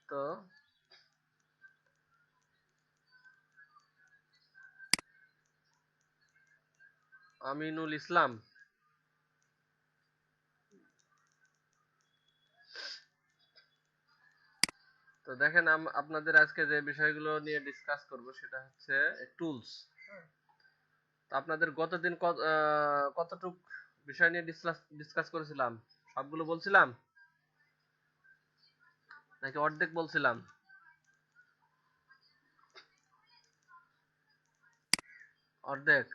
তো আমিনুল ইসলাম। তো দেখেন আপনাদের আজকে যে বিষয়গুলো নিয়ে ডিসকাস করব সেটা হচ্ছে টুলস। তো আপনাদের গতদিন কতটুক বিষয় নিয়ে ডিসকাস করেছিলাম? সবগুলো বলছিলাম নাকি অর্ধেক বলছিলাম? অর্ধেক।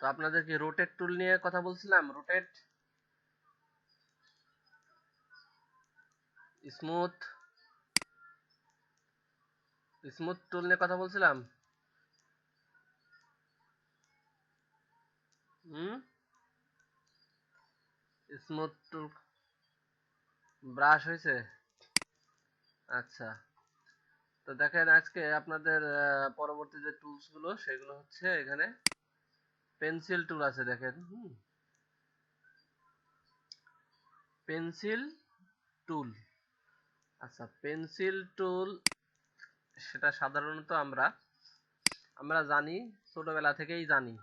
তো আপনাদের কি রোটেট টুল নিয়ে কথা বলছিলাম? রোটেট, স্মুথ, স্মুথ টুল নিয়ে কথা বলছিলাম। হুম, স্মুথ টুল ব্রাশ হয়েছে। আচ্ছা, তো দেখেন আজকে আপনাদের পরবর্তী যে টুলস গুলো সেগুলো হচ্ছে এখানে পেন্সিল টুল আছে দেখেন। পেন্সিল টুল। আচ্ছা, পেন্সিল টুল সেটা সাধারণত আমরা আমরা জানি, ছোটবেলা থেকেই জানি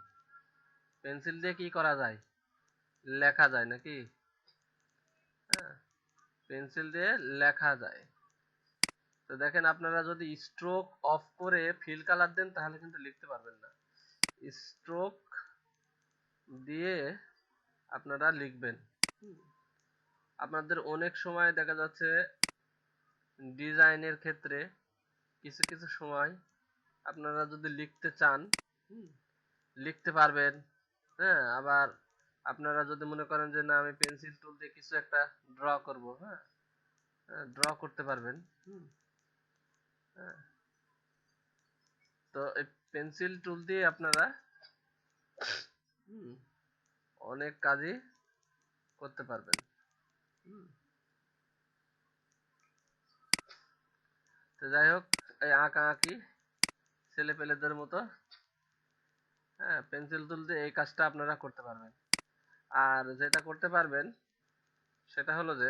পেন্সিল দিয়ে কি করা যায়, লেখা যায় নাকি? হ্যাঁ, পেন্সিল দিয়ে লেখা যায়। তো দেখেন আপনারা যদি স্ট্রোক অফ করে ফিল কালার দেন তাহলে কিন্তু লিখতে পারবেন না। স্ট্রোক দিয়ে আপনারা লিখবেন। আপনাদের অনেক সময় দেখা যাচ্ছে ডিজাইনের ক্ষেত্রে কিছু কিছু সময় আপনারা যদি লিখতে চান লিখতে পারবেন। হ্যাঁ, আবার আপনারা যদি মনে করেন যে না আমি পেন্সিল টুল দিয়ে কিছু একটা ড্র করব, হ্যাঁ, ড্র করতে পারবেন। হুম, হ্যাঁ। তো এই পেন্সিল টুল দিয়ে আপনারা হুম, অনেক কাজই করতে পারবেন। হুম, তো যাই হোক, এই আঁকা আঁকি ছেলে পেলেদের মতো, হ্যাঁ, পেন্সিল টুল দিয়ে এই কাজটা আপনারা করতে পারবেন। আর যেটা করতে পারবেন সেটা হলো যে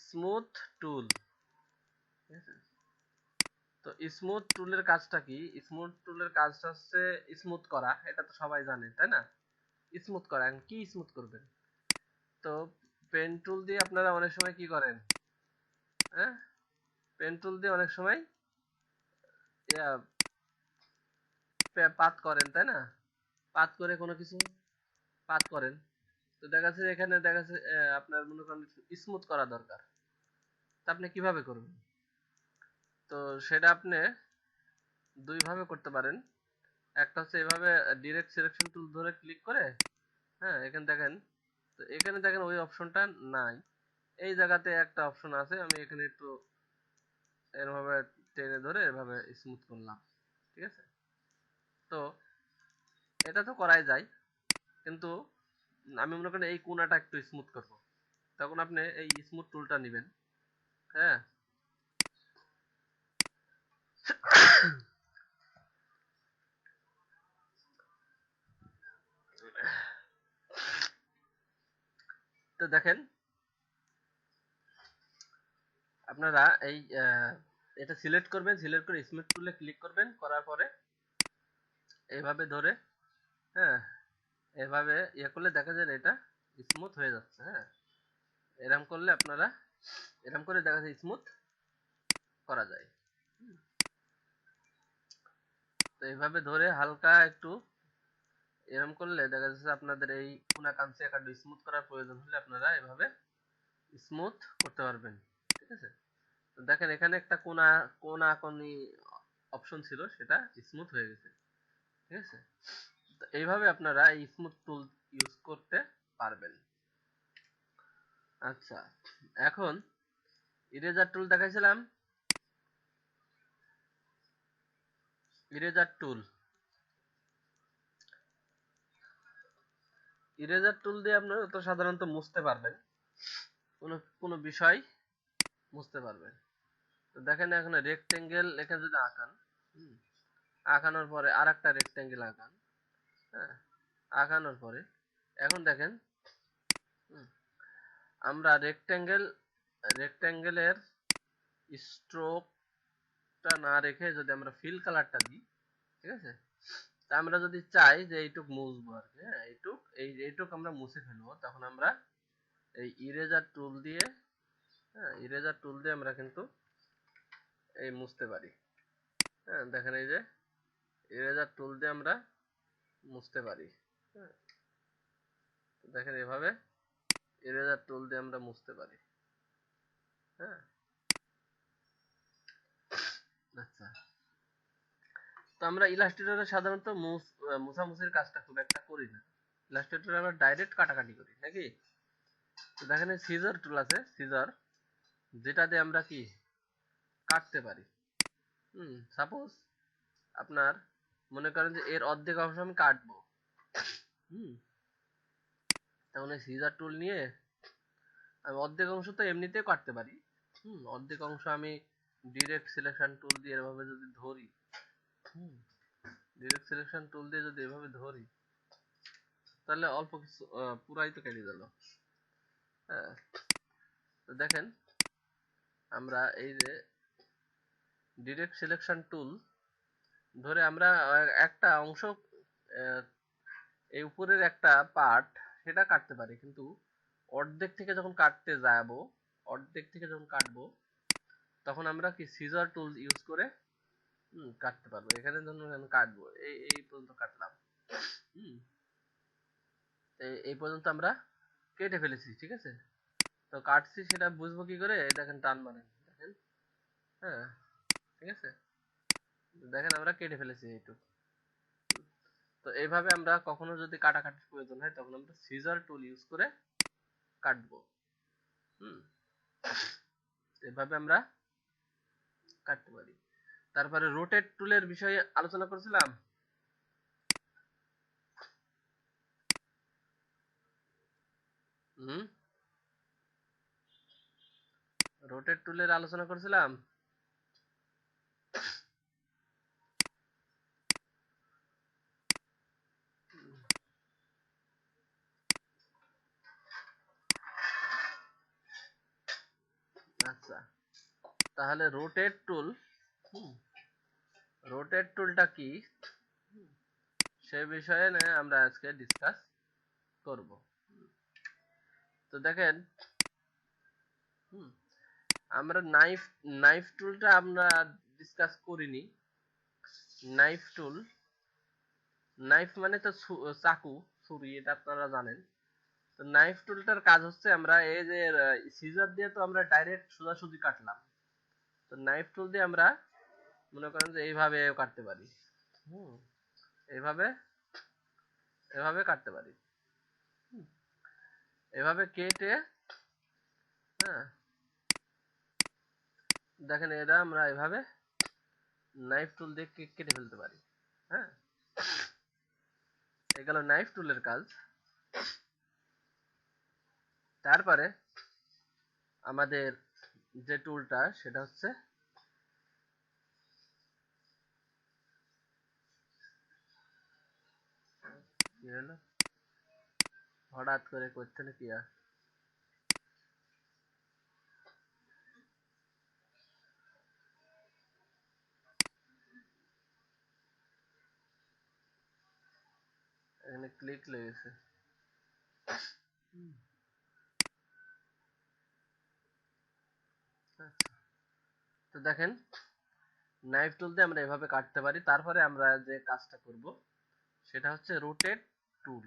স্মুথ টুল। ঠিক আছে? তো স্মুথ টুলের কাজটা কি? স্মুথ টুলের কাজটা হচ্ছে স্মুথ করা, এটা তো সবাই জানে তাই না? স্মুথ করা, কি স্মুথ করবেন? তো পেন টুল দিয়ে আপনারা অনেক সময় কি করেন? হ্যাঁ, পেন টুল দিয়ে অনেক সময় ইয়া, পাত করেন তাই না? পাত করে কোনো কিছু পাত করেন। তো দেখা যাচ্ছে এখানে দেখা যাচ্ছে আপনার মনে করেন স্মুথ করা দরকার। তা আপনি কিভাবে করবেন? তো সেটা আপনি দুই ভাবে করতে পারেন। একটা হচ্ছে এভাবে ডিরেক্ট সিলেকশন টুল ধরে ক্লিক করে, হ্যাঁ, এখানে দেখেন, তো এখানে দেখেন ওই অপশনটা নাই। এই জায়গাতে একটা অপশন আছে, আমি এখানে একটু এরভাবে টেনে ধরে এভাবে স্মুথ করলাম। ঠিক আছে? তো এটা তো করাই যায়, কিন্তু আমি মনে করি এই কোণাটা একটু স্মুথ করব। তখন আপনি এই স্মুথ টুলটা নেবেন। হ্যাঁ, তো দেখেন আপনারা এই এটা সিলেক্ট করবেন, সিলেক্ট করে স্মুথ টুলে ক্লিক করবেন, করার পরে এইভাবে ধরে, হ্যাঁ, এভাবে ইয়ে করলে দেখা যায় এটা স্মুথ হয়ে যাচ্ছে। হ্যাঁ, এরকম করলে আপনারা এরকম করে দেখা যায় স্মুথ করা যায়। তো এইভাবে ধরে হালকা একটু এরকম করলে দেখা যাচ্ছে আপনাদের এই কোনা কাঞ্চি একটু স্মুথ করার প্রয়োজন হলে আপনারা এভাবে স্মুথ করতে পারবেন। ঠিক আছে? তো দেখেন এখানে একটা কোনা কোনা কোনি অপশন ছিল, সেটা স্মুথ হয়ে গেছে। ঠিক আছে? তো এইভাবে আপনারা এই স্মুথ টুল ইউজ করতে পারবেন। আচ্ছা, এখন ইরেজার টুল দেখাইছিলাম। ইরেজার টুল, ইরেজার টুল দিয়ে আপনারা তো সাধারণত মুছতে পারবেন, কোনো কোনো বিষয় মুছতে পারবেন। তো দেখেন এখানে রেক্টেঙ্গেল এখানে যদি আঁকান, হুম, আঁকানোর পরে আর একটা রেক্টেঙ্গেল আঁকান, হ্যাঁ, আঁকানোর পরে এখন দেখেন, হুম, আমরা রেক্ট্যাঙ্গেলের স্ট্রোকটা না রেখে যদি আমরা ফিল কালারটা দিই, ঠিক আছে, তা আমরা যদি চাই যে এইটুক মুছবো আর কি, হ্যাঁ এইটুক আমরা মুছে ফেলবো, তখন আমরা এই ইরেজার টুল দিয়ে, হ্যাঁ ইরেজার টুল দিয়ে আমরা কিন্তু এই মুছতে পারি। হ্যাঁ দেখেন এই যে ইরেজার টুল দিয়ে আমরা মুছতে পারি। হ্যাঁ দেখেন এভাবে ইরেজার টুল দিয়ে আমরা মুছতে পারি। হ্যাঁ আচ্ছা, তো আমরা ইলাস্ট্রেটরে সাধারণত মুছামুছির কাজটা খুব একটা করি না। ইলাস্ট্রেটরে আমরা ডাইরেক্ট কাটাকাটি করি নাকি। তো দেখেন সিজার টুল আছে, সিজার, যেটা দিয়ে আমরা কি কাটতে পারি। সাপোজ আপনার মনে করেন যে এর অর্ধেক অংশ আমি কাটবো। হুম তখন এই সিজার টুল নিয়ে আমি অর্ধেক অংশ তো এমনিতেও কাটতে পারি। অর্ধেক অংশ আমি ডিরেক্ট সিলেকশন টুল দিয়ে এভাবে যদি ধরি, ডিরেক্ট সিলেকশন টুল দিয়ে যদি এভাবে ধরি, তাহলে অল্প কিছু পুরাই তো কেটে গেল। হ্যাঁ তো দেখেন আমরা এই যে ডিরেক্ট সিলেকশন টুল ধরে আমরা একটা অংশ, এই উপরের একটা পার্ট সেটা কাটতে পারি, কিন্তু অর্ধেক থেকে যখন কাটতে যাব, অর্ধেক থেকে যখন কাটবো, তখন আমরা কি সিজার টুল ইউজ করে কাটতে পারবো। এখানে ধরুন আমি কাটবো, এই পর্যন্ত কাটলাম। হুম এই পর্যন্ত আমরা কেটে ফেলেছি, ঠিক আছে। তো কাটছি সেটা বুঝবো কি করে, এই দেখেন টান মানে দেখেন, হ্যাঁ ঠিক আছে, দেখেন আমরা কেটে ফেলেছি এইটুকু। তো এইভাবে আমরা কখনো যদি কাটাকাটির প্রয়োজন হয়, তখন আমরা সিজার টুল ইউজ করে কাটবো। হুম এভাবে আমরা কাটতে পারি। তারপরে রোটেট টুলের বিষয়ে আলোচনা করেছিলাম। হুম রোটেট টুলের আলোচনা করেছিলাম। আচ্ছা, তাহলে রোটেট টুল, রোটেট টুলটা কি সে বিষয়ে আমরা আজকে ডিসকাস করব। তো দেখেন আমরা নাইফ নাইফ টুলটা আমরা ডিসকাস করিনি। নাইফ টুল, নাইফ মানে তো চাকু, ছুরি, এটা আপনারা জানেন। তো নাইফ টুলটার কাজ হচ্ছে আমরা এই যে সিজার দিয়ে তো আমরা ডাইরেক্ট সোজাসুজি কাটলাম, তো নাইফ টুল দিয়ে আমরা মনে করেন যে এইভাবে কাটতে পারি। হুম এইভাবে এভাবে কাটতে পারি। এভাবে কেটে, হ্যাঁ দেখেন এটা আমরা এভাবে নাইফ টুল দিয়ে কেটে ফেলতে পারি। হ্যাঁ এই গেল নাইফ টুলের কাজ। তারপরে আমাদের যে টুলটা সেটা হচ্ছে, কি হলো হঠাৎ করে করতে না কি আর, এখানে ক্লিক লেগেছে। আচ্ছা, তো দেখেন নাইফ টুল দিয়ে আমরা এভাবে কাটতে পারি। তারপরে আমরা যে কাজটা করব সেটা হচ্ছে রোটেট টুল,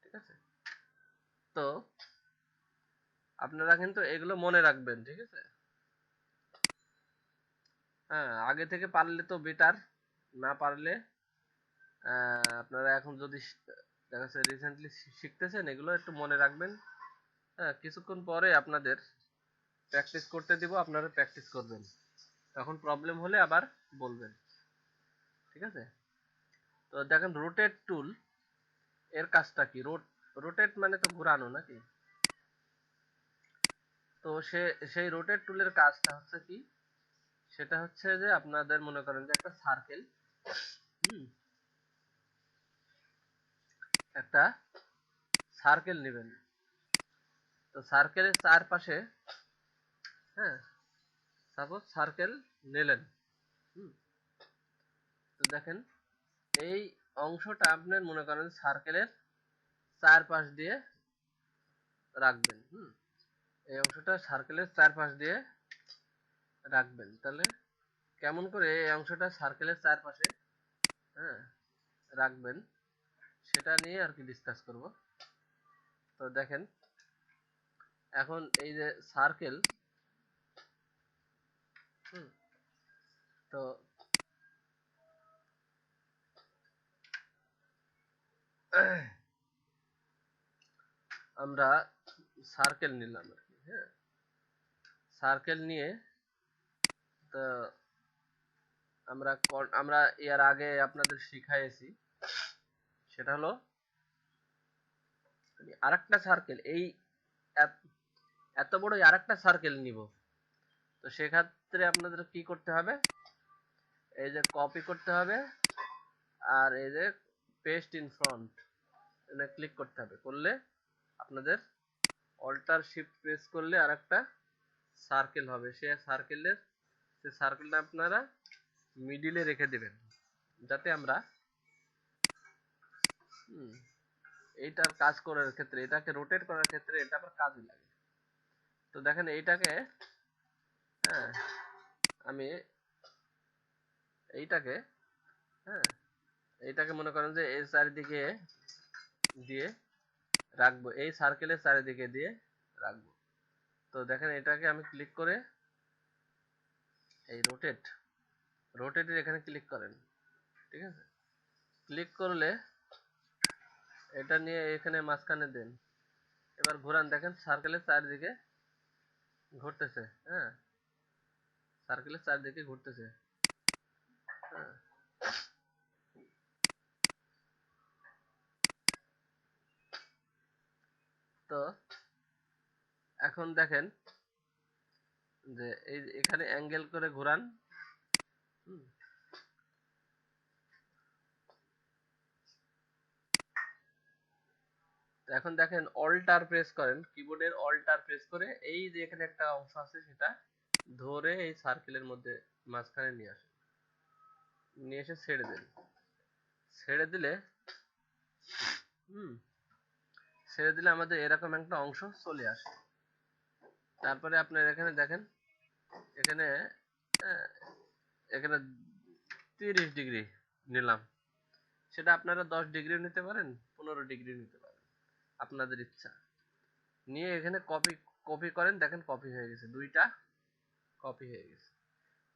ঠিক আছে। তো আপনারা কিন্তু এগুলো মনে রাখবেন, ঠিক আছে। হ্যাঁ আগে থেকে পারলে তো বেটার, না পারলে আপনারা এখন যদি দেখা যাচ্ছে রিসেন্টলি শিখতেছেন, এগুলো একটু মনে রাখবেন। হ্যাঁ কিছুক্ষণ পরে আপনাদের প্র্যাকটিস করতে দিব, আপনারা প্র্যাকটিস করবেন, তখন প্রবলেম হলে আবার বলবেন, ঠিক আছে। তো দেখেন রোটেট টুল এর কাজটা কি, রোটেট মানে তো ঘোরানো নাকি। তো সেই রোটেট টুলের কাজটা হচ্ছে কি, সেটা হচ্ছে যে আপনাদের মনে করেন যে একটা সার্কেল, একটা সার্কেল নেবেন। তো তো সার্কেলের চারপাশে, হ্যাঁ, সাপোজ সার্কেল নিলেন। তো দেখেন এই অংশটা আপনার মনে করেন সার্কেলের চারপাশ দিয়ে রাখবেন। এই অংশটা সার্কেলের চারপাশ দিয়ে রাখবেন। তাহলে কেমন করে এই অংশটা সার্কেলের চারপাশে, হ্যাঁ, রাখবেন সেটা নিয়ে আর কি ডিসকাস করব। তো দেখেন এখন এই যে সার্কেল, তো আমরা সার্কেল নিলাম আর কি, হ্যাঁ, সার্কেল নিয়ে তো আমরা এর আগে আপনাদের শিখাইছি, সেটা হলো আরেকটা সার্কেল, এই এত বড় আরেকটা সার্কেল নিব। তো সেক্ষেত্রে আপনাদের কি করতে হবে, এই যে কপি করতে হবে আর এই যে পেস্ট ইন ফ্রন্ট এখানে ক্লিক করতে হবে। করলে আপনাদের অল্টার শিফট প্রেস করলে আরেকটা সার্কেল হবে। সে সার্কেলটা আপনারা মিডিলে রেখে দিবেন, যাতে আমরা এইটার কাজ করার ক্ষেত্রে, এটাকে রোটেট করার ক্ষেত্রে এটা আবার কাজে লাগে। তো দেখেন এইটাকে, হ্যাঁ, আমি এইটাকে, হ্যাঁ, এইটাকে মনে করেন যে এই চারিদিকে দিয়ে রাখবো, এই সার্কেলের চারিদিকে দিয়ে রাখবো। তো দেখেন এটাকে আমি ক্লিক করে এই রোটেটের এখানে ক্লিক করেন, ঠিক আছে। ক্লিক করলে এটা নিয়ে এখানে মাঝখানে দেন, এবার ঘোরান, দেখেন সার্কেলের চারিদিকে ঘুরতেছে, হ্যাঁ, সার্কেলের চারিদিকে ঘুরতেছে, হ্যাঁ। তো এখন দেখেন যে এই এখানে অ্যাঙ্গেল করে ঘোরান, এখন দেখেন অল্টার প্রেস করেন, কিবোর্ডের অল্টার প্রেস করে এই যে এখানে একটা অংশ আছে সেটা ধরে এই সার্কেলের মধ্যে মাঝখানে নিয়ে আসেন, নিয়ে এসে ছেড়ে দেন। ছেড়ে দিলে ছেড়ে দিলে আমাদের এরকম একটা অংশ চলে আসে। তারপরে আপনার এখানে দেখেন, এখানে এখানে 30 ডিগ্রি নিলাম, সেটা আপনারা 10 ডিগ্রিও নিতে পারেন, 15 ডিগ্রি নিতে পারেন, আপনাদের ইচ্ছা। নিয়ে এখানে কপি কপি করেন, দেখেন কপি হয়ে গেছে, দুইটা কপি হয়ে গেছে।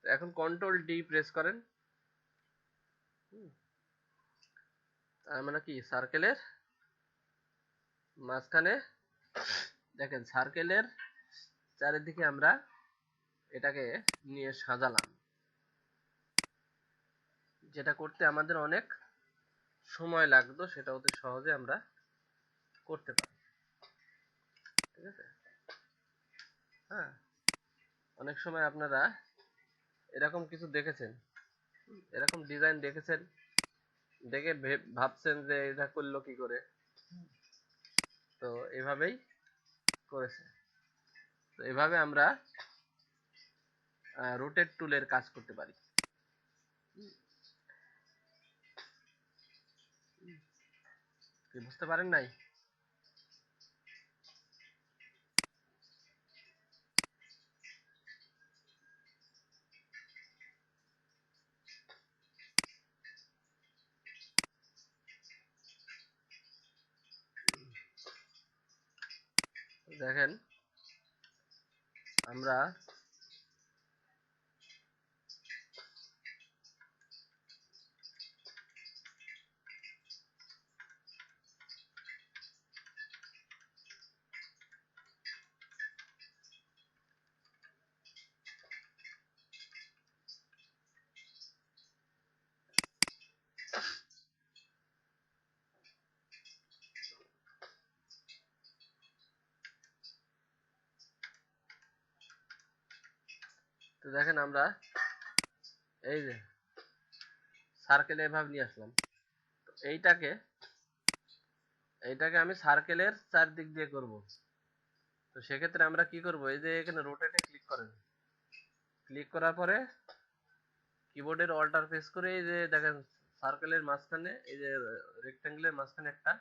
এখন কন্ট্রোল ডি প্রেস করেন, তার মানে কি সার্কেলের মাঝখানে, দেখেন সার্কেলের চারিদিকে আমরা এটাকে নিয়ে সাজালাম, যেটা করতে আমাদের অনেক সময় লাগতো সেটা অতি সহজে আমরা করতে পারি, ঠিক আছে। হ্যাঁ, অনেক সময় আপনারা এরকম কিছু দেখেছেন, এরকম ডিজাইন দেখেছেন, দেখে ভাবছেন যে এটা করলো কি করে, তো এভাবেই করেছে। তো এভাবে আমরা রোটেট টুলের কাজ করতে পারি। কি বুঝতে পারেন নাই? দেখেন আমরা তো দেখেন আমরা এই যে সার্কেল এভাবে নিয়ে আসলাম। তো এইটাকে আমি সার্কেলের চারদিক দিয়ে করব। তো সেক্ষেত্রে আমরা কি করব, এই যে এখানে রোটেটে ক্লিক করেন, ক্লিক করার পরে কিবোর্ডের অল্টার প্রেস করে এই যে দেখেন সার্কেলের মাঝখানে, এই যে রেক্ট্যাঙ্গেলের মাঝখানে একটা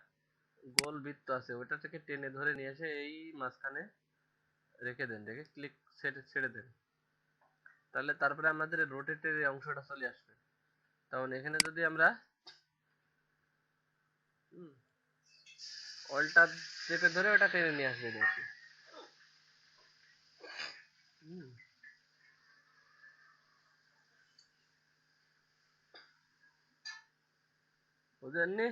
গোল বৃত্ত আছে, ওটা থেকে টেনে ধরে নিয়ে এসে এই মাঝখানে রেখে দেন, রেখে ক্লিক ছেড়ে দেন। তাহলে তারপরে আমাদের রোটেটের এই অংশটা চলে আসবে। তখন এখানে যদি আমরা অল্টার চেপে ধরে ওটা টেনে নিয়ে আসবে দেখি। বুঝলেননি?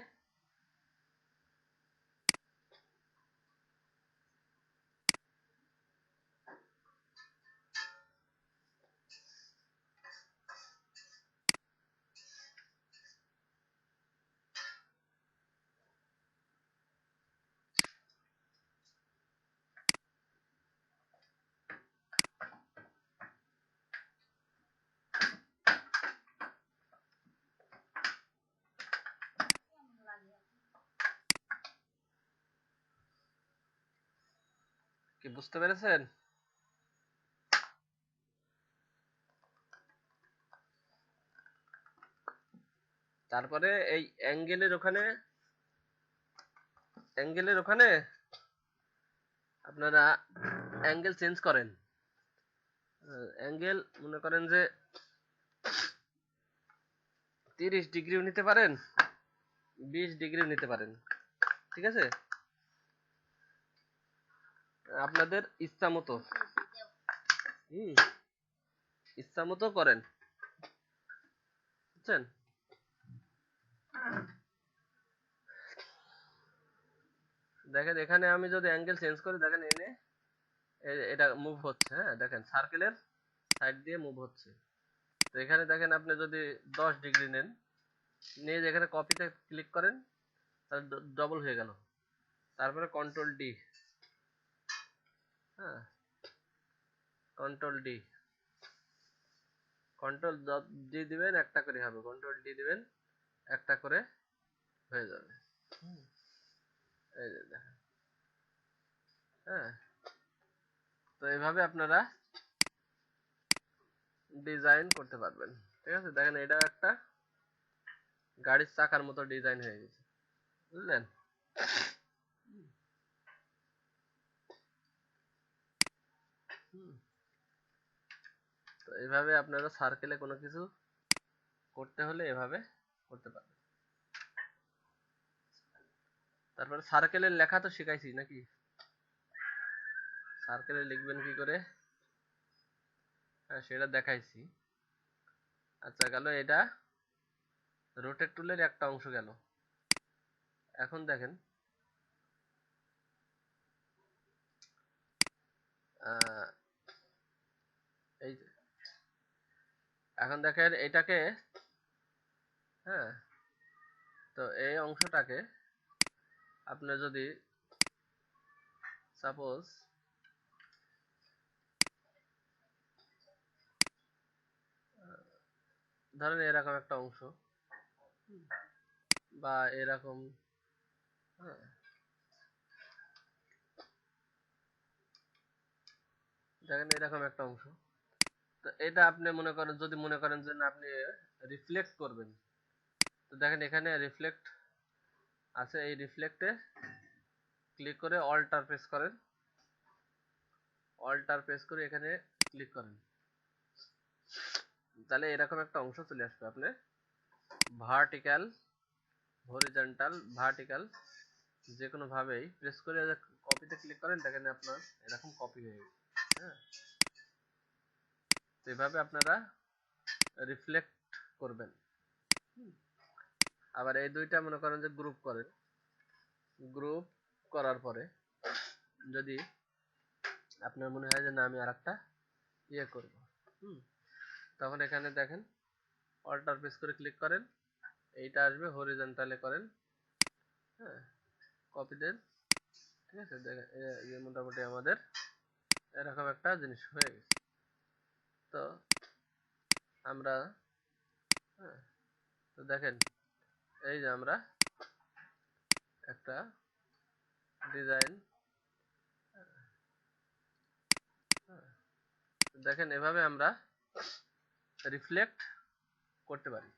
কি বুঝতে পেরেছেন? তারপরে এই অ্যাঙ্গেলের ওখানে আপনারা অ্যাঙ্গেল চেঞ্জ করেন। অ্যাঙ্গেল মনে করেন যে 30 ডিগ্রিও নিতে পারেন, 20 ডিগ্রিও নিতে পারেন, ঠিক আছে? আপনাদের ইচ্ছা মতো ইচ্ছা মতো করেন, বুঝছেন? দেখেন এখানে আমি যদি অ্যাঙ্গেল চেঞ্জ করি, দেখেন এনে এটা মুভ হচ্ছে, হ্যাঁ দেখেন সার্কেলের সাইড দিয়ে মুভ হচ্ছে। তো এখানে দেখেন আপনি যদি 10 ডিগ্রি নেন, নিয়ে যেখানে কপিতে ক্লিক করেন, তাহলে ডবল হয়ে গেল। তারপরে কন্ট্রোল ডি, হ্যাঁ কন্ট্রোল ডি, কন্ট্রোল ডি দিবেন, একটা করে হবে, কন্ট্রোল ডি দিবেন, একটা করে হয়ে যাবে। এই যে দেখেন, হ্যাঁ। তো এইভাবে আপনারা ডিজাইন করতে পারবেন, ঠিক আছে? দেখেন এটা একটা গাড়ির চাকার মতো ডিজাইন হয়ে গেছে, বুঝলেন? তো এইভাবে আপনারা সার্কেলে কোনো কিছু করতে হলে এভাবে করতে পারবেন। তারপরে সার্কেলের লেখা তো শিখাইছি নাকি? সার্কেলে লিখবেন কি করে, হ্যাঁ সেটা দেখাইছি। আচ্ছা গেল, এটা রোটেট টুলের একটা অংশ গেল। এখন দেখেন এই যে, এখন দেখেন এটাকে, হ্যাঁ, তো এই অংশটাকে আপনি যদি সাপোজ ধরেন এরকম একটা অংশ, বা এরকম, হ্যাঁ দেখেন এরকম একটা অংশ। তো এটা আপনি মনে করেন যে না আপনি রিফ্লেক্ট করবেন, তো দেখেন এখানে রিফ্লেক্ট আছে, এই রিফ্লেক্টে ক্লিক করে অল্টার প্রেস করেন, অল্টার প্রেস করে এখানে ক্লিক করেন, তাহলে এরকম একটা অংশ চলে আসবে। আপনি ভার্টিক্যাল, হরিজন্টাল, ভার্টিক্যাল যে কোনো ভাবেই প্রেস করে কপিতে ক্লিক করেন, দেখেন আপনার এরকম কপি হয়ে গেছে, হ্যাঁ। তো এইভাবে আপনারা রিফ্লেক্ট করবেন। আবার এই দুইটা মনে করেন যে গ্রুপ করেন, গ্রুপ করার পরে যদি আপনার মনে হয় যে না আমি আরেকটা ইয়ে করব, তখন এখানে দেখেন অল্টার প্রেস করে ক্লিক করেন, এইটা আসবে, হরিজন্টালে করেন, হ্যাঁ কপি দেন, ঠিক আছে? দেখেন মোটামুটি আমাদের এরকম একটা জিনিস হয়ে গেছে। তো আমরা, হ্যাঁ, তো দেখেন এই যে আমরা একটা ডিজাইন দেখেন এভাবে আমরা রিফ্লেক্ট করতে পারি।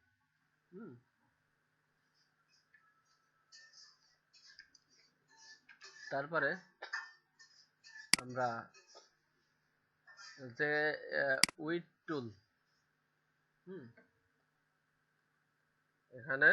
তারপরে আমরা যে উইড টুল, এখানে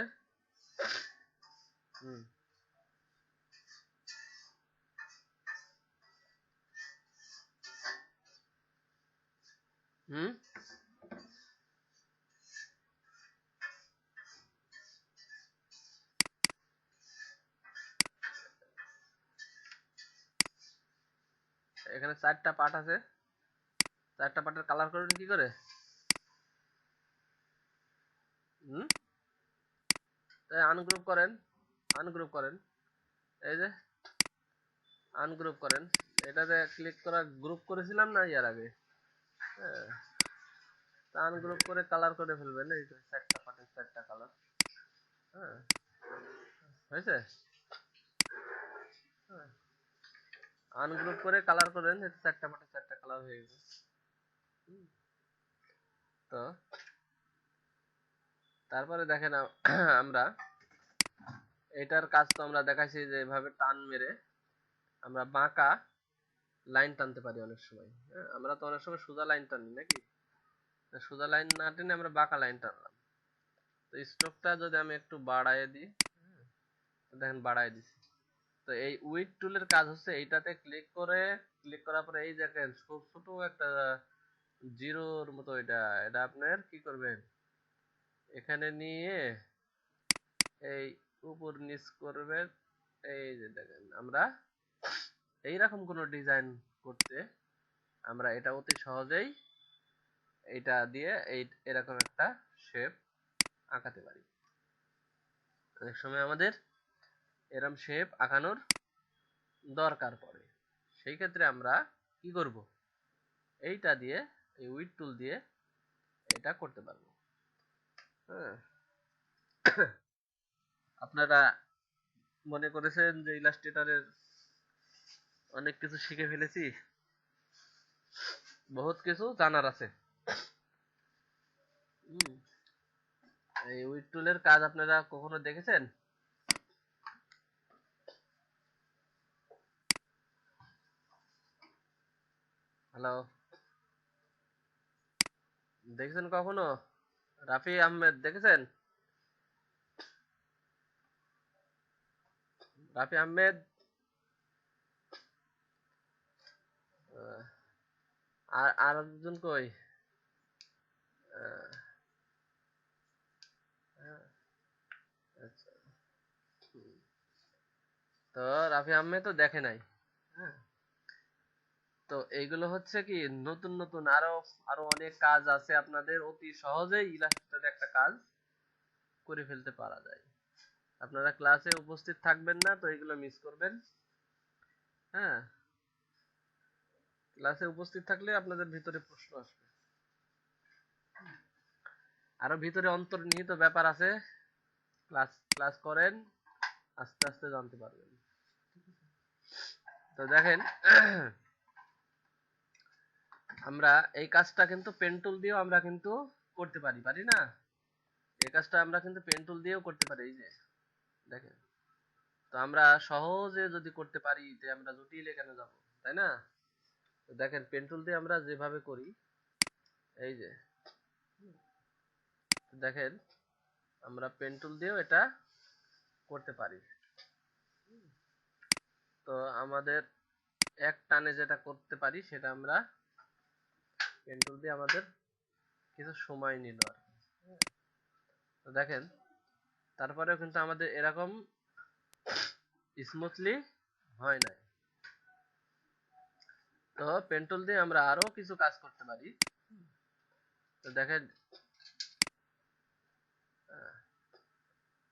এখানে 4টা পার্ট আছে, 4টা পার্টের কালার করবেন কি করে? আনগ্রুপ করেন, আনগ্রুপ করেন, এই যে আনগ্রুপ করেন, এটাতে ক্লিক করা গ্রুপ করেছিলাম না ইয়ার আগে, হ্যাঁ, আনগ্রুপ করে কালার করে ফেলবেন, এই যে 4টা পার্টের 4টা কালার, হ্যাঁ, হয়েছে? আনগ্রুপ করে কালার করেন, 4টা পার্টের 4টা কালার হয়ে গেছে। তো তারপরে দেখেন আমরা এটার কাজ তো আমরা দেখাইছি যে এভাবে টান মেরে আমরা বাঁকা লাইন টানতে পারি অনেক সময়, হ্যাঁ, আমরা তো অনেক সময় সোজা লাইন টানি নাকি, সোজা লাইন না টেনে আমরা বাঁকা লাইন টানলাম। তো স্ট্রোকটা যদি আমি একটু বাড়ায় দিই, দেখেন বাড়ায় দিছি। তো এই উইড টুলের কাজ হচ্ছে এইটাতে ক্লিক করে, ক্লিক করার পরে এই দেখেন ছোট একটা জিরোর মতো, এটা এটা আপনার কি করবেন, এখানে নিয়ে এই উপর নিচ করবেন, এই যে দেখেন আমরা এইরকম কোনো ডিজাইন করতে আমরা এটা অতি সহজেই এটা দিয়ে এরকম একটা শেপ আঁকাতে পারি। অনেক সময় আমাদের এরকম শেপ আঁকানোর দরকার পড়ে, সেই ক্ষেত্রে আমরা কি করব, এইটা দিয়ে, এই উইড টুল দিয়ে এটা করতে পারবো। হ্যাঁ, আপনারা মনে করেছেন যে ইলাস্ট্রেটরের অনেক কিছু শিখে ফেলেছি, বহুত কিছু জানার আছে। এই উইড টুলের কাজ আপনারা কখনো দেখেছেন? হ্যালো, দেখেছেন কখনো? রাফি আহমেদ দেখেছেন? রাফি আহমেদ, আর আর একজন কই? আচ্ছা, তো রাফি আহমেদ তো দেখে নাই। হ্যাঁ, তো এইগুলো হচ্ছে কি নতুন নতুন আরো আরো অনেক কাজ আছে, আপনাদের অতি সহজেই ইলাস্ট্রেটরে একটা কাজ করে ফেলতে পারা যায়। আপনারা ক্লাসে উপস্থিত থাকবেন না তো এগুলো মিস করবেন। হ্যাঁ, ক্লাসে উপস্থিত থাকলে আপনাদের ভিতরে প্রশ্ন আসবে, আরো ভিতরে অন্তর্নিহিত ব্যাপার আছে, ক্লাস ক্লাস করেন, আস্তে আস্তে জানতে পারবেন। তো দেখেন আমরা এই কাজটা কিন্তু পেন টুল দিয়েও আমরা কিন্তু করতে পারি, পারি না? এই কাজটা আমরা কিন্তু পেন টুল দিয়েও করতে পারি, এই যে দেখেন। তো আমরা সহজে যদি করতে পারি তে আমরা জটিলে কেন যাব, তাই না? তো দেখেন পেন টুল দিয়ে আমরা যেভাবে করি, এই যে দেখেন আমরা পেন টুল দিয়েও এটা করতে পারি। তো আমাদের এক টানে যেটা করতে পারি সেটা আমরা পেন টুল দিয়ে আমাদের কিছু সময় নিল আর কি। তো দেখেন তারপরেও কিন্তু আমাদের এরকম স্মুথলি হয় নাই। তো পেন টুল দিয়ে আমরা আরো কিছু কাজ করতে পারি। তো দেখেন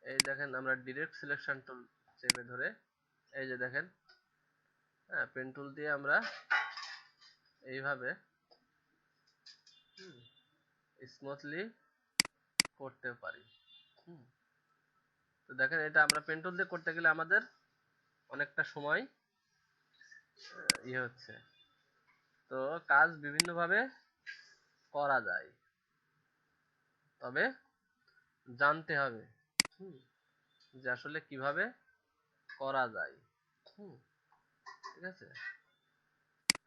এই দেখেন আমরা ডিরেক্ট সিলেকশন টুল চেপে ধরে, এই যে দেখেন, হ্যাঁ, পেন টুল দিয়ে আমরা এইভাবে স্মুথলি করতে পারি। তো দেখেন এটা আমরা পেন টুল দিয়ে করতে গেলে আমাদের অনেকটা সময় ইয়ে হচ্ছে। তো কাজ বিভিন্ন ভাবে করা যায়, তবে জানতে হবে যে আসলে কিভাবে করা যায়। ঠিক আছে,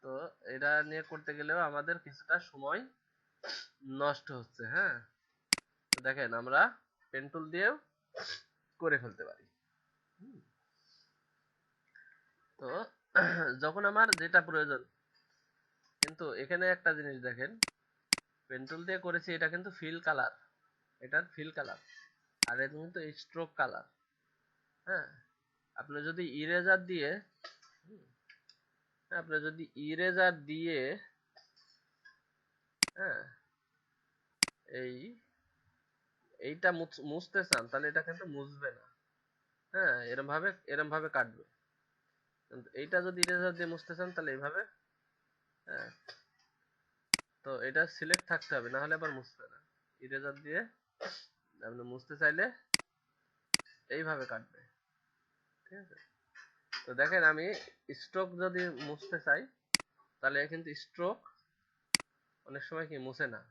তো এটা নিয়ে করতে গেলেও আমাদের কিছুটা সময় নষ্ট হচ্ছে। হ্যাঁ, তো দেখেন আমরা পেন টুল দিয়েও করে ফেলতে পারি। তো যখন আমার যেটা প্রয়োজন, কিন্তু এখানে একটা জিনিস দেখেন, পেন টুল দিয়ে করেছি এটা কিন্তু ফিল কালার, এটার ফিল কালার, আর এটা কিন্তু স্ট্রোক কালার। হ্যাঁ, আপনি যদি ইরেজার দিয়ে হ্যাঁ এই এইটা মুছতে চান, তাহলে এটা কিন্তু মুছবে না। হ্যাঁ, এরম ভাবে কাটবে। কিন্তু এইটা যদি ইরেজার দিয়ে মুছতে চান তাহলে এইভাবে। হ্যাঁ, তো এটা সিলেক্ট থাকতে হবে, না হলে আবার মুছবে না। ইরেজার দিয়ে আপনি মুছতে চাইলে এইভাবে কাটবে। ঠিক আছে, তো দেখেন আমি স্ট্রোক যদি মুছতে চাই, তাহলে কিন্তু স্ট্রোক অনেক সময় কি মুছে না।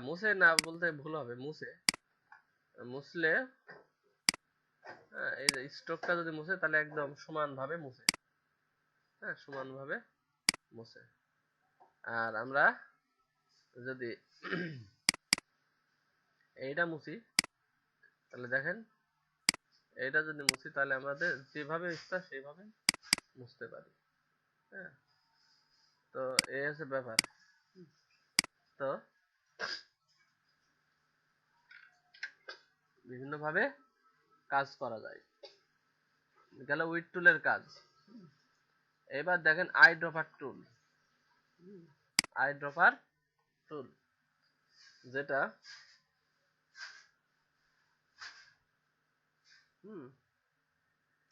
মুছে না বলতে ভুল হবে, মুছলে এই যে স্ট্রোকটা যদি মুছে তাহলে একদম সমানভাবে মুছে। হ্যাঁ, সমানভাবে মুছে। আর আমরা যদি এইটা মুছি, তাহলে দেখেন এইটা যদি মুছি তাহলে আমাদের যেভাবে ইচ্ছা সেইভাবে মুছতে পারি। হ্যাঁ, তো এই হচ্ছে ব্যাপার। তো বিভিন্ন ভাবে কাজ করা যায়, গেল উইড টুলের কাজ। এবার দেখেন I dropper tool. I dropper টুল যেটা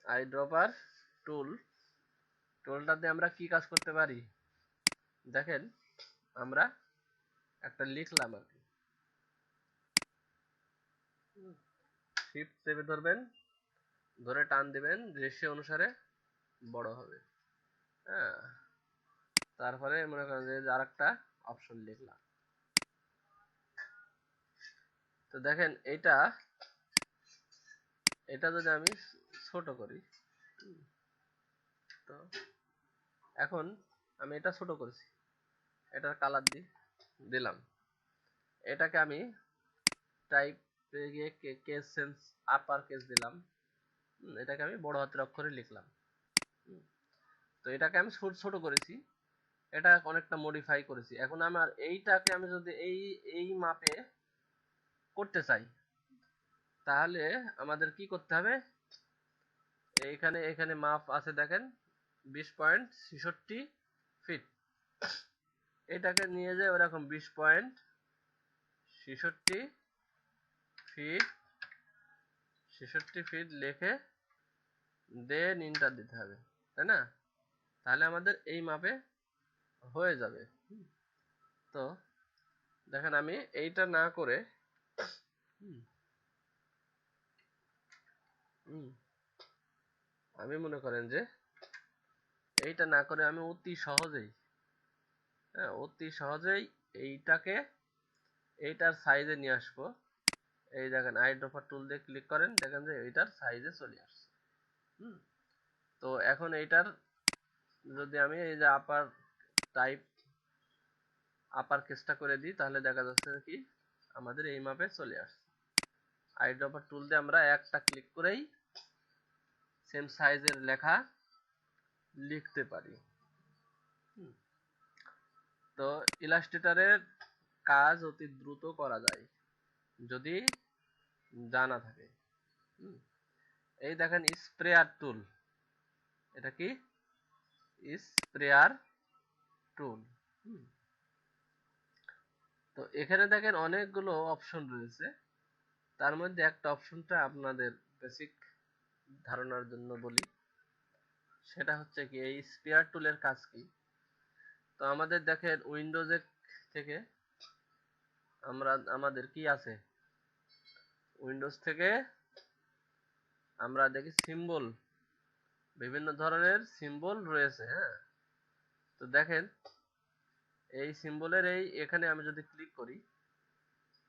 আই ড্রপার টুলটা দিয়ে আমরা কি কাজ করতে পারি দেখেন। আমরা একটা লিখলাম আর কি, শিফট চেপে ধরবেন, ধরে টান দিবেন, রেশিও অনুসারে বড় হবে। হ্যাঁ, তারপরে মনে করেন যে আরেকটা অপশন লিখলাম। তো দেখেন এটা যদি আমি ছোট করি, তো এখন আমি এটা ছোট করেছি, এটার কালার দিলাম। এটাকে আমি টাইপ গিয়ে কেস সেন্স আপার কেস দিলাম। এটাকে আমি বড় হাতের অক্ষরে লিখলাম। তো এটাকে আমি ছোট করেছি, এটা অনেকটা মডিফাই করেছি। এখন আমার এইটাকে আমি যদি এই মাপে করতে চাই, তাহলে আমাদের কি করতে হবে, এখানে মাপ আছে দেখেন 20.66 ফিট। এটাকে নিয়ে যায় ওরকম 20.66 ফিট 66 ফিট লিখে দেন ইন্টার দিতে হবে, তাই না? তাহলে আমাদের এই মাপে হয়ে যাবে। তো দেখেন আমি এইটা না করে আমি মনে করেন যে এইটা না করে আমি অতি সহজেই এইটার সাইজে নিয়ে আসবো। এই দেখেন আই ড্রপার টুল দিয়ে ক্লিক করেন, দেখেন যে এইটার সাইজে চলে আসছে। তো এখন এইটার যদি আমি এই যে আপার কেসটা করে দিই, তাহলে দেখা যাচ্ছে কি আমাদের এই মাপে চলে আসছে। আই ড্রপার টুল দিয়ে আমরা একটা ক্লিক করেই সেম সাইজের লেখা লিখতে পারি। তো ইলাস্ট্রেটরের কাজ অতি দ্রুত করা যায় যদি জানা থাকে। এই দেখেন স্প্রেয়ার টুল, এটা কি স্প্রেয়ার টুল। তো এখানে দেখেন অনেকগুলো অপশন রয়েছে, তার মধ্যে একটা অপশনটা আপনাদের বেসিক ধারণার জন্য বলি, সেটা হচ্ছে কি এই স্পেয়ার টুলের কাজ কি। তো আমাদের দেখেন উইন্ডোজের থেকে আমাদের কি আছে, উইন্ডোজ থেকে আমরা দেখি সিম্বল, বিভিন্ন ধরনের সিম্বল রয়েছে। হ্যাঁ, তো দেখেন এই সিম্বলের এখানে আমি যদি ক্লিক করি,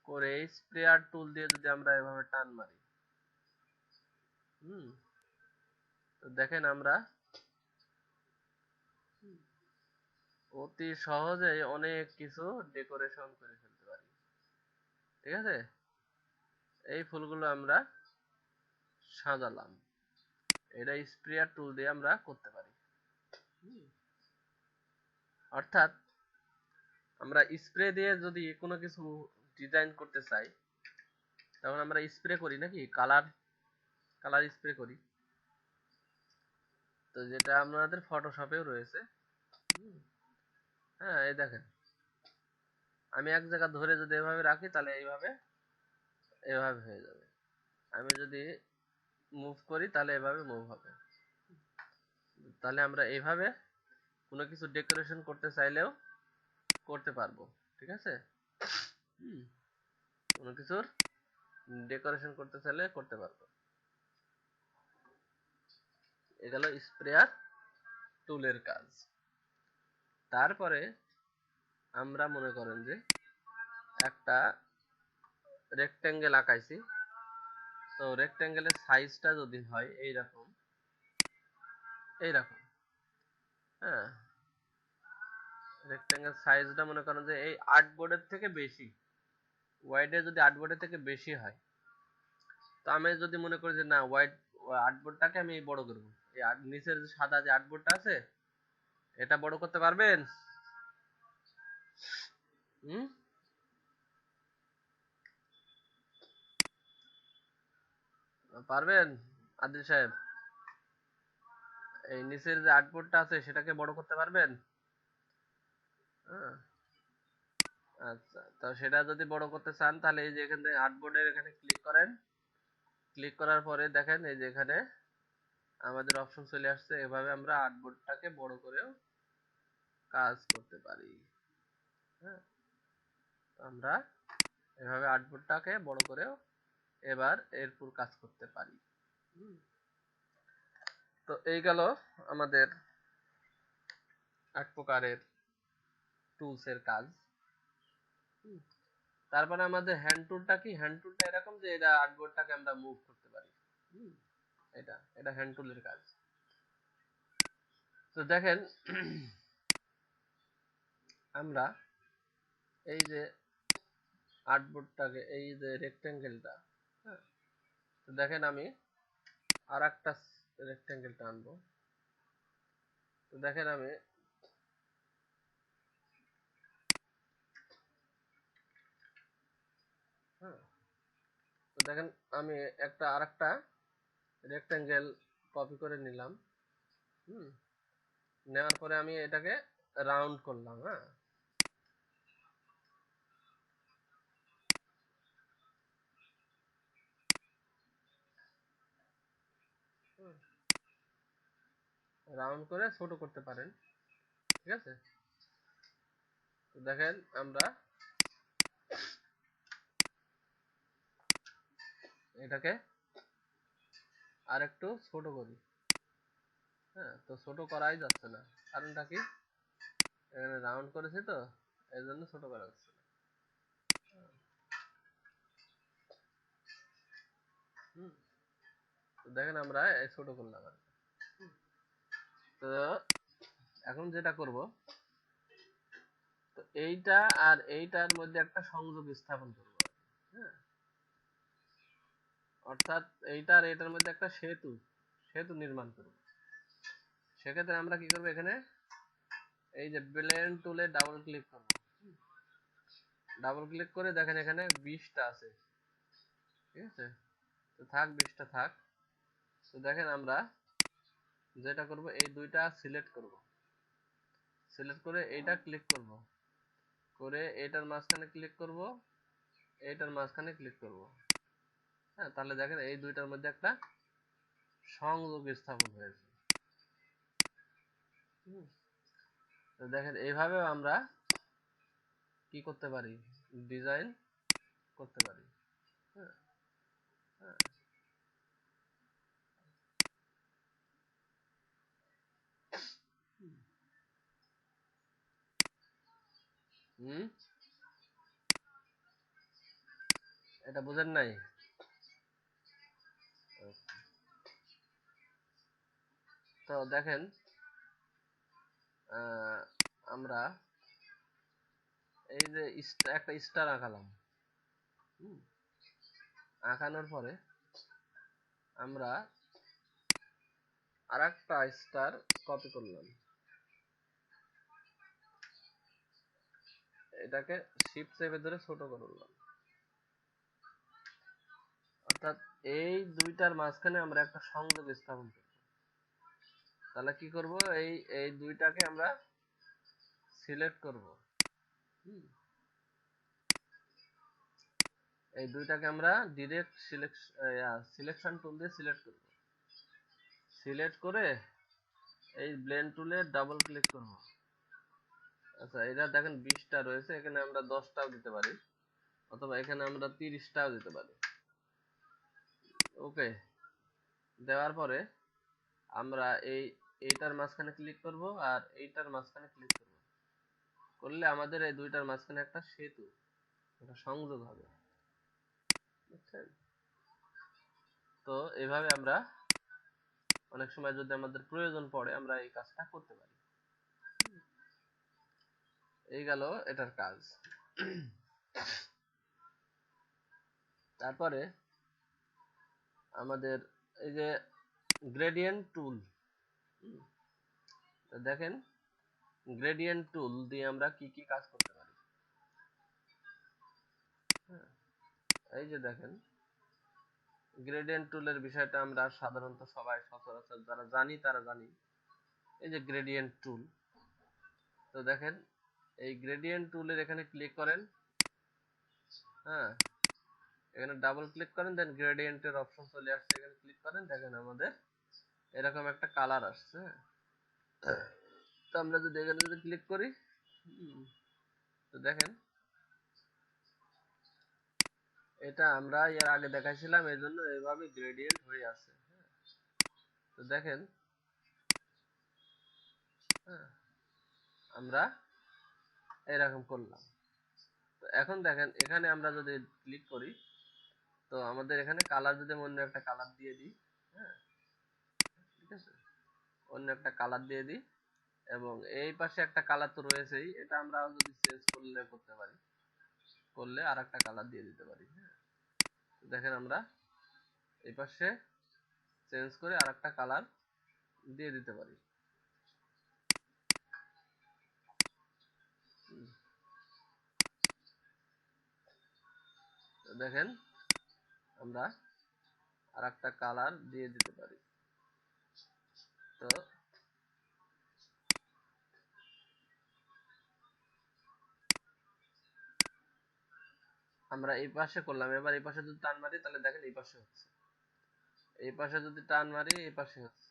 করে এই স্প্রেয়ার টুল দিয়ে যদি আমরা এভাবে টান মারি, তো দেখেন আমরা অতি সহজেই অনেক কিছু ডেকোরেশন করে ফেলতে পারি। ঠিক আছে, এই ফুলগুলো আমরা সাজালাম, এটা স্প্রেয়ার টুল দিয়ে আমরা করতে পারি। অর্থাৎ আমরা স্প্রে দিয়ে যদি কোনো কিছু ডিজাইন করতে চাই, তখন আমরা স্প্রে করি নাকি, কালার স্প্রে করি, তো যেটা আমাদের ফটোশপেও রয়েছে। হ্যাঁ, এই দেখেন আমি এক জায়গা ধরে যদি এভাবে রাখি তাহলে এভাবে হয়ে যাবে। আমি যদি মুভ করি তাহলে এভাবে মুভ হবে। তাহলে আমরা এইভাবে কোনো কিছু ডেকোরেশন করতে চাইলেও করতে পারবো। ঠিক আছে, কোনো কিছুর ডেকোরেশন করতে চাইলে করতে পারবো। এগুলো স্প্রেয়ার টুলের কাজ। তারপরে আমরা মনে করেন যে একটা রেক্টেঙ্গেল আঁকাইছি, তো রেক্টেঙ্গেলের সাইজটা যদি হয় এইরকম, হ্যাঁ, রেক্টেঙ্গেল সাইজটা মনে করেন যে এই আর্টবোর্ডের থেকে বেশি, ওয়াইডে যদি আর্টবোর্ডের থেকে বেশি হয়, তো আমি যদি মনে করি যে না আর্টবোর্ডটাকে আমি বড় করবো, এই নিচের যে সাদা যে আর্টবোর্ডটা আছে এটা বড় করতে পারবেন? হুম, পারবেন আদিল সাহেব? এই নিচের যে আর্টবোর্ডটা আছে সেটাকে বড় করতে পারবেন? হ্যাঁ, আচ্ছা, তো সেটা যদি বড় করতে চান তাহলে এই যে এখানে আর্টবোর্ডের এখানে ক্লিক করেন, ক্লিক করার পরে দেখেন এই যে এখানে আমাদের অপশন চলে আসছে, এভাবে আমরা আর্টবোর্ডটাকে বড় করেও কাজ করতে পারি। হ্যাঁ, আমরা এভাবে আর্টবোর্ডটাকে বড় করেও এবার এরপর কাজ করতে পারি। তো এই গেল আমাদের এক প্রকারের টুলস এর কাজ। তারপরে আমাদের হ্যান্ড টুলটা কি, হ্যান্ড টুলটা এরকম যে এটা আর্টবোর্ডটাকে আমরা মুভ করতে পারি। এটা হ্যান্ড টুলের কাজ। তো দেখেন আমরা এই যে আর্টবোর্ডটাকে, এই যে রেক্টেঙ্গেলটা, হ্যাঁ, তো দেখেন আমি আর একটা রেক্টেঙ্গেলটা আনবো, তো দেখেন আমি হ্যাঁ, তো দেখেন আমি আর একটা রেক্টেঙ্গেল কপি করে নিলাম। নেওয়ার পরে আমি এটাকে রাউন্ড করলাম। হ্যাঁ, রাউন্ড করে ছোট করতে পারেন। ঠিক আছে, তো দেখেন আমরা এটাকে আর একটু ছোট করি। হ্যাঁ, তো ছোট করাই যাচ্ছে না, কারণটা কি, এখানে রাউন্ড করেছি তো এই জন্য ছোট করা যাচ্ছে না। তো দেখেন আমরা ছোট করলাম আর কি। তো এখন যেটা করব, তো এইটা আর এইটার মধ্যে একটা সংযোগ স্থাপন করব। হ্যাঁ, অর্থাৎ এইটা আর এটার মধ্যে একটা সেতু নির্মাণ করব। সেক্ষেত্রে আমরা কি করব, এখানে এই যে ব্লেন্ড টুলে ডাবল ক্লিক করব। ডাবল ক্লিক করে দেখেন এখানে 20টা আছে। ঠিক আছে, তো থাক 20টা থাক। তো দেখেন আমরা যেটা করব, এই দুইটা সিলেক্ট করব, সিলেক্ট করে এইটা ক্লিক করব, করে এটার মাঝখানে ক্লিক করব, এইটার মাঝখানে ক্লিক করব। হ্যাঁ, তাহলে দেখেন এই দুইটার মধ্যে একটা সংযোগ স্থাপন হয়েছে। তো দেখেন এইভাবে আমরা কি করতে পারি, ডিজাইন করতে পারি। হ্যাঁ, হ্যাঁ, হুম, এটা বুঝেন নাই? তো দেখেন, আহ, আমরা এই যে একটা স্টার আঁকালাম। হুম, আঁকানোর পরে আমরা আর একটা স্টার কপি করলাম, এটাকে শিফট চেপে ধরে ছোট করলাম। অর্থাৎ এই দুইটার মাঝখানে আমরা একটা সংযোগ স্থাপন করব। তাহলে কি করব, এই এই দুইটাকে আমরা সিলেক্ট করব। হুম, এই দুইটাকে আমরা ডিরেক্ট সিলেকশন টুল দিয়ে সিলেক্ট করব। সিলেক্ট করে এই ব্লেন্ড টুলে ডাবল ক্লিক করব। আচ্ছা, এটা দেখেন 20টা রয়েছে, এখানে আমরা 10টাও দিতে পারি, অথবা এখানে আমরা 30টাও দিতে পারি। ওকে, দেওয়ার পরে আমরা এইটার মাঝখানে ক্লিক করব আর এইটার মাঝখানে ক্লিক করব। করলে আমাদের এই দুইটার মাঝখানে একটা সেতু, একটা সংযোগ হবে। বুঝছেন? তো এভাবে আমরা অনেক সময় যদি আমাদের প্রয়োজন পড়ে আমরা এই কাজটা করতে পারি। এই গেল এটার কাজ। তারপরে আমাদের এই যে গ্রেডিয়েন্ট টুল, দেখেন গ্রেডিয়েন্ট টুল দিয়ে আমরা কি কি কাজ করতে পারি। হ্যাঁ, এই যে দেখেন গ্রেডিয়েন্ট টুলের বিষয়টা আমরা সাধারণত সবাই সচরাচর যারা জানি তারা জানি। এই যে গ্রেডিয়েন্ট টুল, তো দেখেন এই গ্রেডিয়েন্ট টুলের এখানে ক্লিক করেন। হ্যাঁ, এখানে ডাবল ক্লিক করেন, দেন গ্রেডিয়েন্টের অপশন চলে আসছে, এখানে ক্লিক করেন, দেখেন আমাদের এরকম একটা কালার আসছে। তো আমরা যদি এখানে যদি ক্লিক করি, তো দেখেন এটা আমরা এর আগে দেখাইছিলাম, এই জন্য এইভাবে গ্রেডিয়েন্ট হয়ে আছে। তো দেখেন, হ্যাঁ, আমরা এরকম করলাম। তো এখন দেখেন এখানে আমরা যদি ক্লিক করি, তো আমাদের এখানে কালার যদি অন্য একটা কালার দিয়ে দিই, হ্যাঁ, ঠিক আছে, অন্য একটা কালার দিয়ে দিই, এবং এই পাশে একটা কালার তো রয়েছেই, এটা আমরা যদি চেঞ্জ করলে করতে পারি, করলে আর একটা কালার দিয়ে দিতে পারি। হ্যাঁ, দেখেন আমরা এই পাশে চেঞ্জ করে আর একটা কালার দিয়ে দিতে পারি। দেখেন আমরা আর একটা কালার দিয়ে দিতে পারি। তো আমরা এই পাশে করলাম, এবার এই পাশে যদি টান মারি তাহলে দেখেন এই পাশে হচ্ছে, এই পাশে যদি টান মারি এই পাশে হচ্ছে।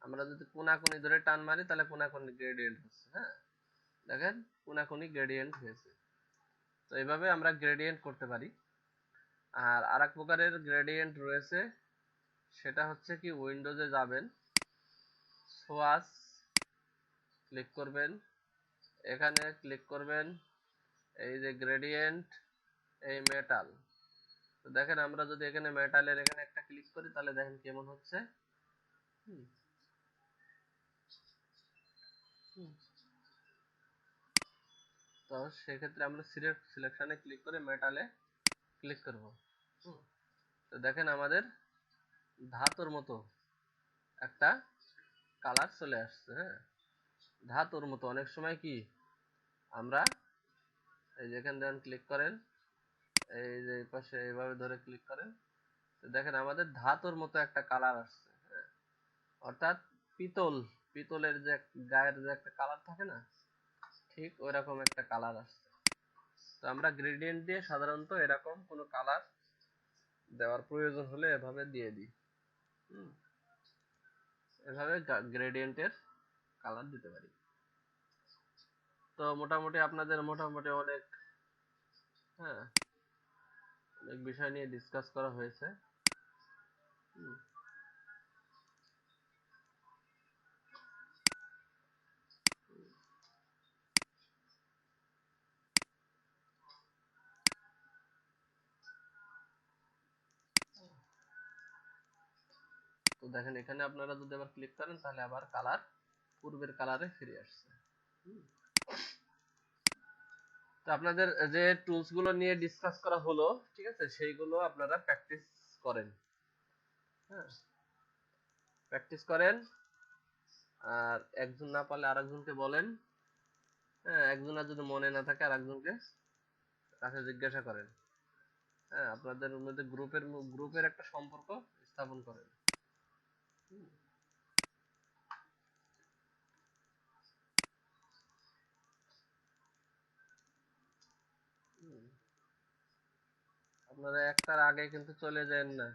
আমরা যদি কোনাকুনি ধরে টান মারি তাহলে কোনাকুনি গ্রেডিয়েন্ট হচ্ছে। হ্যাঁ, দেখেন কোনাকুনি গ্রেডিয়েন্ট হয়েছে। তো এইভাবে আমরা গ্রেডিয়েন্ট করতে পারি। আর আরেক প্রকারের গ্রেডিয়েন্ট রয়েছে, সেটা হচ্ছে কি, উইন্ডোজে যাবেন, সোয়াচ ক্লিক করবেন, এখানে ক্লিক করবেন এই যে গ্রেডিয়েন্ট, এই মেটাল। তো দেখেন আমরা যদি এখানে মেটালের এখানে একটা ক্লিক করি তাহলে দেখেন কেমন হচ্ছে। হুম, হুম। তো সেক্ষেত্রে আমরা সিলেকশনে ক্লিক করে মেটালে ক্লিক করব। হুম, তো দেখেন আমাদের ধাতুর মতো একটা কালার চলে আসছে। হ্যাঁ, ধাতুর মতো অনেক সময় কি আমরা এই যেখানে দেখেন ক্লিক করেন, এই যে পাশে এইভাবে ধরে ক্লিক করেন, তো দেখেন আমাদের ধাতুর মতো একটা কালার আসছে। হ্যাঁ, অর্থাৎ পিতল, পিতলের যে গায়ের যে একটা কালার থাকে না, ঠিক ওইরকম একটা কালার আসছে। তো আমরা গ্রেডিয়েন্ট দিয়ে সাধারণত এরকম কোনো কালার দেওয়ার প্রয়োজন হলে এভাবে দিয়ে দিই। হুম, এভাবে গ্রেডিয়েন্টের কালার দিতে পারি। তো মোটামুটি আপনাদের মোটামুটি অনেক, হ্যাঁ, অনেক বিষয় নিয়ে ডিসকাস করা হয়েছে। হুম, দেখেন এখানে আপনারা যদি আবার ক্লিক করেন তাহলে আবার কালার পূর্বের কালারে ফিরে আসছে। তো আপনাদের যে টুলস গুলো নিয়ে ডিসকাস করা হলো, ঠিক আছে, সেইগুলো আপনারা প্র্যাকটিস করেন। হ্যাঁ, প্র্যাকটিস করেন। আর একজন না পারলে আরেকজনকে বলেন। হ্যাঁ, একজনের যদি মনে না থাকে আরেকজনকে কাছে জিজ্ঞাসা করেন। হ্যাঁ, আপনাদের মধ্যে গ্রুপের একটা সম্পর্ক স্থাপন করেন। আপনারা একটার আগে কিন্তু চলে যান না।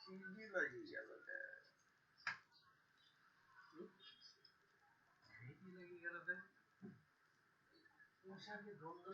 সিঁড়ি লাগিয়ে গেল রে। সিঁড়ি লাগিয়ে গেল রে। মশাকে গন্ধ